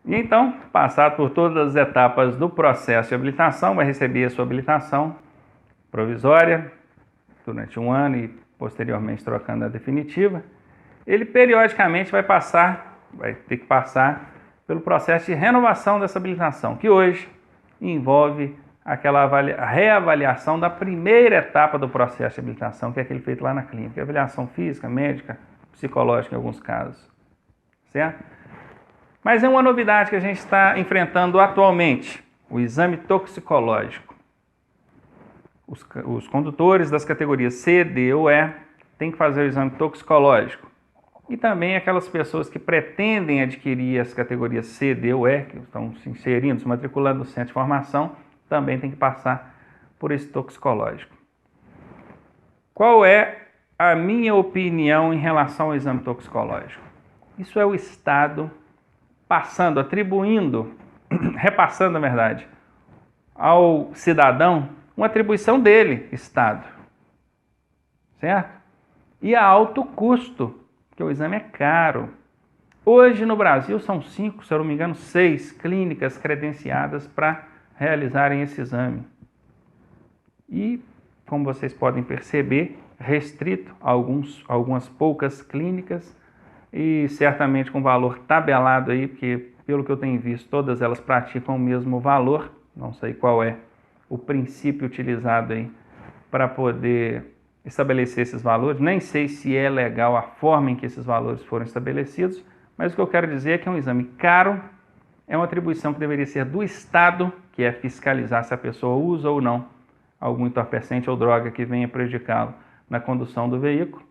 E então, passado por todas as etapas do processo de habilitação, vai receber a sua habilitação provisória durante 1 ano e posteriormente trocando a definitiva. Ele periodicamente vai ter que passar pelo processo de renovação dessa habilitação, que hoje envolve aquela reavaliação da primeira etapa do processo de habilitação, que é aquele feito lá na clínica, avaliação física, médica, psicológica em alguns casos, certo? Mas é uma novidade que a gente está enfrentando atualmente, o exame toxicológico. Os condutores das categorias C, D ou E têm que fazer o exame toxicológico. E também aquelas pessoas que pretendem adquirir as categorias C, D ou E, que estão se inserindo, se matriculando no centro de formação, também tem que passar por esse toxicológico. Qual é a minha opinião em relação ao exame toxicológico? Isso é o Estado repassando, na verdade, ao cidadão uma atribuição dele, Estado, certo? E a alto custo, porque o exame é caro. Hoje no Brasil são 5, se eu não me engano, 6 clínicas credenciadas para realizarem esse exame. E, como vocês podem perceber, restrito a algumas poucas clínicas e certamente com valor tabelado aí, porque pelo que eu tenho visto, todas elas praticam o mesmo valor. Não sei qual é o princípio utilizado aí para poder estabelecer esses valores. Nem sei se é legal a forma em que esses valores foram estabelecidos, mas o que eu quero dizer é que é um exame caro, é uma atribuição que deveria ser do Estado, que é fiscalizar se a pessoa usa ou não algum entorpecente ou droga que venha prejudicá-lo na condução do veículo,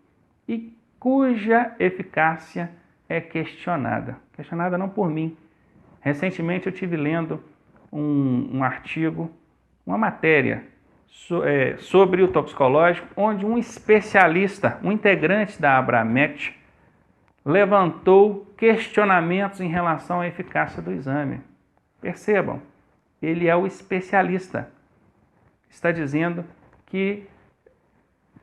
e cuja eficácia é questionada. Questionada não por mim. Recentemente eu estive lendo um artigo, uma matéria sobre o toxicológico, onde um especialista, um integrante da Abramet, levantou questionamentos em relação à eficácia do exame. Percebam, ele é o especialista. Está dizendo que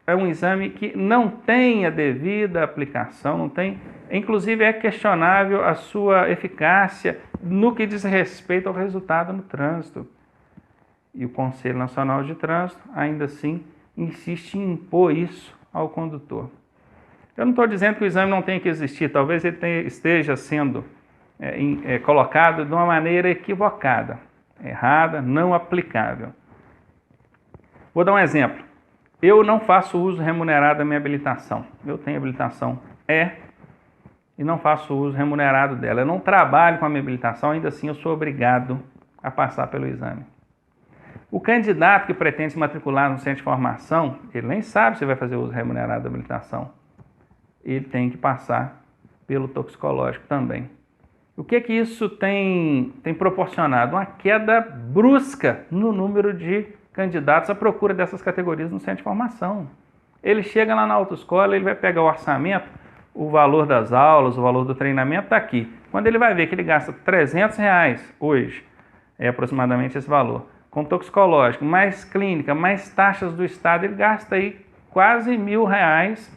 é um exame que não tem a devida aplicação, não tem, inclusive é questionável a sua eficácia no que diz respeito ao resultado no trânsito. E o Conselho Nacional de Trânsito, ainda assim, insiste em impor isso ao condutor. Eu não estou dizendo que o exame não tenha que existir, talvez ele esteja sendo colocado de uma maneira equivocada, errada, não aplicável. Vou dar um exemplo. Eu não faço uso remunerado da minha habilitação. Eu tenho habilitação E e não faço uso remunerado dela. Eu não trabalho com a minha habilitação, ainda assim eu sou obrigado a passar pelo exame. O candidato que pretende se matricular no centro de formação, ele nem sabe se vai fazer uso remunerado da habilitação. Ele tem que passar pelo toxicológico também. O que isso tem proporcionado? Uma queda brusca no número de candidatos à procura dessas categorias no centro de formação. Ele chega lá na autoescola, ele vai pegar o orçamento, o valor das aulas, o valor do treinamento está aqui. Quando ele vai ver que ele gasta R$300 hoje, é aproximadamente esse valor, com toxicológico, mais clínica, mais taxas do Estado, ele gasta aí quase R$1.000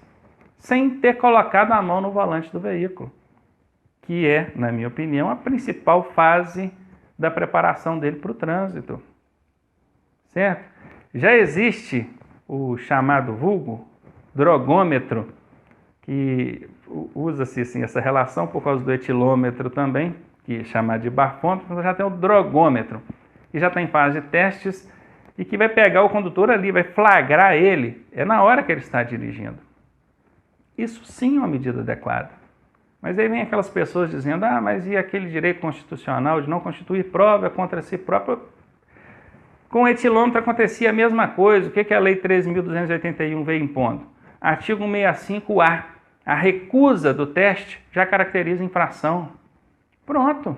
sem ter colocado a mão no volante do veículo, que é, na minha opinião, a principal fase da preparação dele para o trânsito. Certo? Já existe o chamado vulgo drogômetro, que usa-se assim, essa relação por causa do etilômetro também, que é chamado de bafômetro, mas já tem o drogômetro, que já está em fase de testes e que vai pegar o condutor ali, vai flagrar ele, na hora que ele está dirigindo. Isso sim é uma medida adequada. Mas aí vem aquelas pessoas dizendo, mas e aquele direito constitucional de não constituir prova contra si próprio? Com o etilômetro acontecia a mesma coisa. O que a Lei 13.281 veio impondo? Artigo 165A. A recusa do teste já caracteriza infração. Pronto.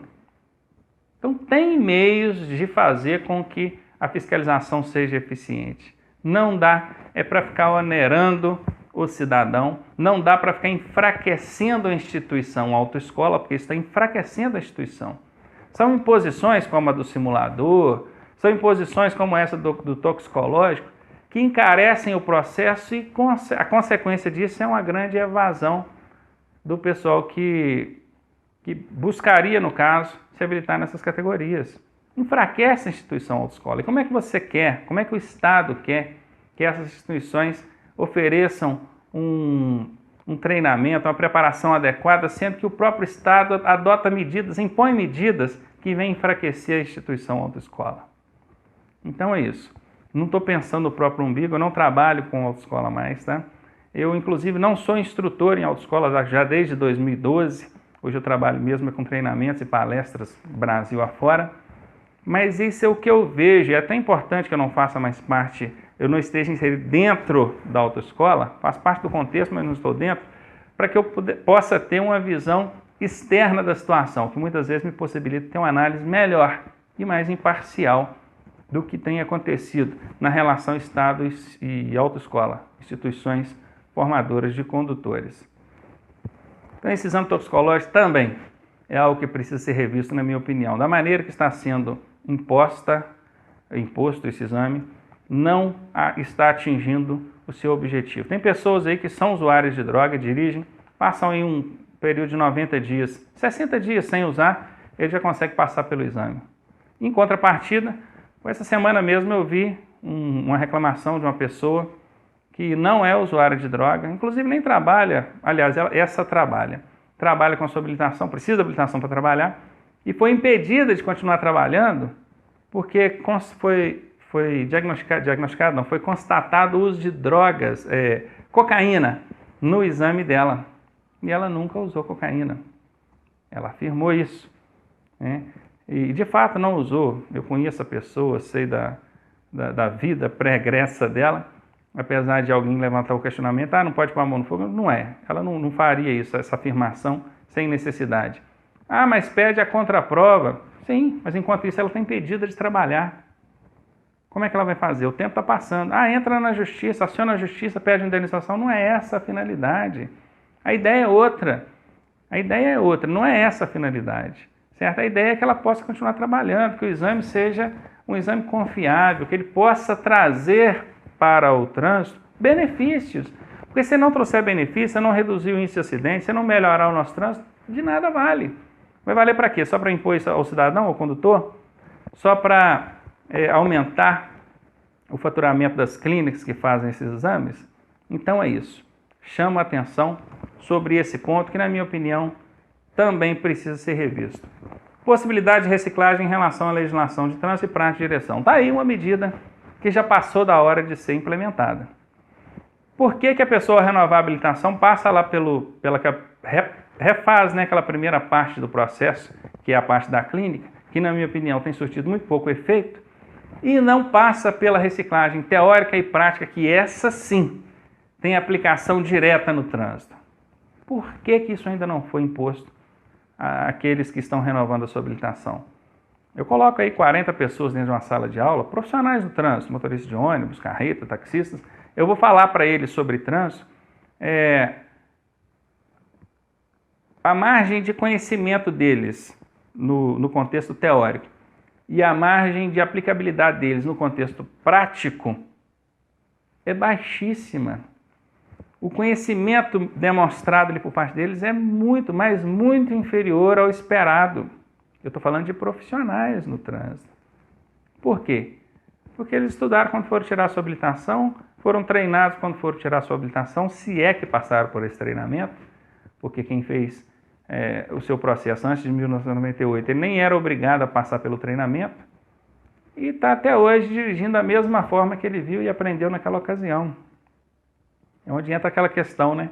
Então tem meios de fazer com que a fiscalização seja eficiente. Não dá para ficar onerando o cidadão, não dá para ficar enfraquecendo a instituição, a autoescola, porque isso está enfraquecendo a instituição. São imposições como a do simulador, são imposições como essa do toxicológico, que encarecem o processo e a consequência disso é uma grande evasão do pessoal que buscaria, no caso, se habilitar nessas categorias. Enfraquece a instituição autoescola. E como é que você quer, como é que o Estado quer que essas instituições ofereçam um treinamento, uma preparação adequada, sendo que o próprio Estado adota medidas, impõe medidas que vêm enfraquecer a instituição autoescola? Então é isso. Não estou pensando no próprio umbigo, eu não trabalho com autoescola mais, tá? Eu, inclusive, não sou instrutor em autoescola já desde 2012. Hoje eu trabalho mesmo com treinamentos e palestras Brasil afora. Mas isso é o que eu vejo. É até importante que eu não faça mais parte, eu não esteja inserido dentro da autoescola, faço parte do contexto, mas não estou dentro, para que eu possa ter uma visão externa da situação, que muitas vezes me possibilita ter uma análise melhor e mais imparcial do que tem acontecido na relação Estado e autoescola, instituições formadoras de condutores. Então, esse exame toxicológico também é algo que precisa ser revisto, na minha opinião. Da maneira que está sendo imposto esse exame, não está atingindo o seu objetivo. Tem pessoas aí que são usuários de droga, dirigem, passam em um período de 90 dias, 60 dias sem usar, ele já consegue passar pelo exame. Em contrapartida, essa semana mesmo eu vi uma reclamação de uma pessoa que não é usuária de droga, inclusive nem trabalha, aliás, essa trabalha com a sua habilitação, precisa de habilitação para trabalhar, e foi impedida de continuar trabalhando porque foi diagnosticado, não, foi constatado o uso de drogas, cocaína, no exame dela. E ela nunca usou cocaína. Ela afirmou isso, né? E de fato não usou. Eu conheço a pessoa, sei da vida pregressa dela, apesar de alguém levantar o questionamento, não pode pôr a mão no fogo. Não é, ela não faria isso, essa afirmação sem necessidade. Mas pede a contraprova. Sim, mas enquanto isso ela está impedida de trabalhar. Como é que ela vai fazer? O tempo está passando. Entra na justiça, aciona a justiça, pede indenização. Não é essa a finalidade. A ideia é outra. Não é essa a finalidade. Certo? A ideia é que ela possa continuar trabalhando, que o exame seja um exame confiável, que ele possa trazer para o trânsito benefícios. Porque se não trouxer benefício, se não reduzir o índice de acidente, se não melhorar o nosso trânsito, de nada vale. Vai valer para quê? Só para impor isso ao cidadão, ao condutor? Só para aumentar o faturamento das clínicas que fazem esses exames? Então é isso. Chamo a atenção sobre esse ponto que, na minha opinião, também precisa ser revisto. Possibilidade de reciclagem em relação à legislação de trânsito e prática de direção. Está aí uma medida que já passou da hora de ser implementada. Por que a pessoa renovar a habilitação passa lá refaz, né, aquela primeira parte do processo, que é a parte da clínica, que na minha opinião tem surtido muito pouco efeito, e não passa pela reciclagem teórica e prática, que essa sim tem aplicação direta no trânsito? Por que isso ainda não foi imposto àqueles que estão renovando a sua habilitação? Eu coloco aí 40 pessoas dentro de uma sala de aula, profissionais do trânsito, motoristas de ônibus, carreta, taxistas. Eu vou falar para eles sobre trânsito, a margem de conhecimento deles no contexto teórico e a margem de aplicabilidade deles no contexto prático é baixíssima. O conhecimento demonstrado ali por parte deles é muito, mas muito inferior ao esperado. Eu estou falando de profissionais no trânsito. Por quê? Porque eles estudaram quando foram tirar a sua habilitação, foram treinados quando foram tirar a sua habilitação, se é que passaram por esse treinamento, porque quem fez o seu processo antes de 1998, ele nem era obrigado a passar pelo treinamento, e está até hoje dirigindo da mesma forma que ele viu e aprendeu naquela ocasião. É onde entra aquela questão, né?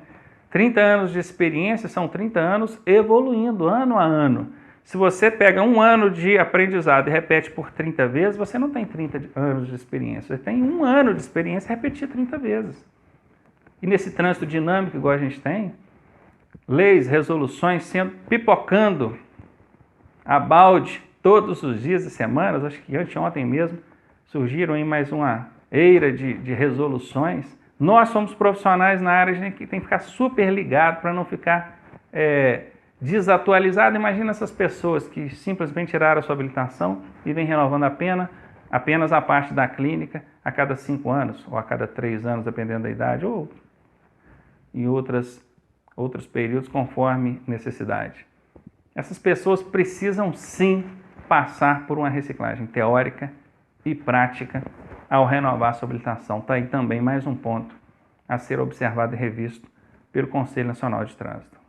30 anos de experiência são 30 anos evoluindo, ano a ano. Se você pega um ano de aprendizado e repete por 30 vezes, você não tem 30 anos de experiência. Você tem um ano de experiência e repetir 30 vezes. E nesse trânsito dinâmico, igual a gente tem, leis, resoluções pipocando a balde todos os dias e semanas, acho que anteontem mesmo, surgiram aí mais uma eira de resoluções. Nós somos profissionais na área, a gente tem que ficar super ligado para não ficar desatualizado. Imagina essas pessoas que simplesmente tiraram a sua habilitação e vêm renovando apenas a parte da clínica a cada 5 anos, ou a cada 3 anos, dependendo da idade, ou em outros períodos, conforme necessidade. Essas pessoas precisam sim passar por uma reciclagem teórica e prática ao renovar sua habilitação. Está aí também mais um ponto a ser observado e revisto pelo Conselho Nacional de Trânsito.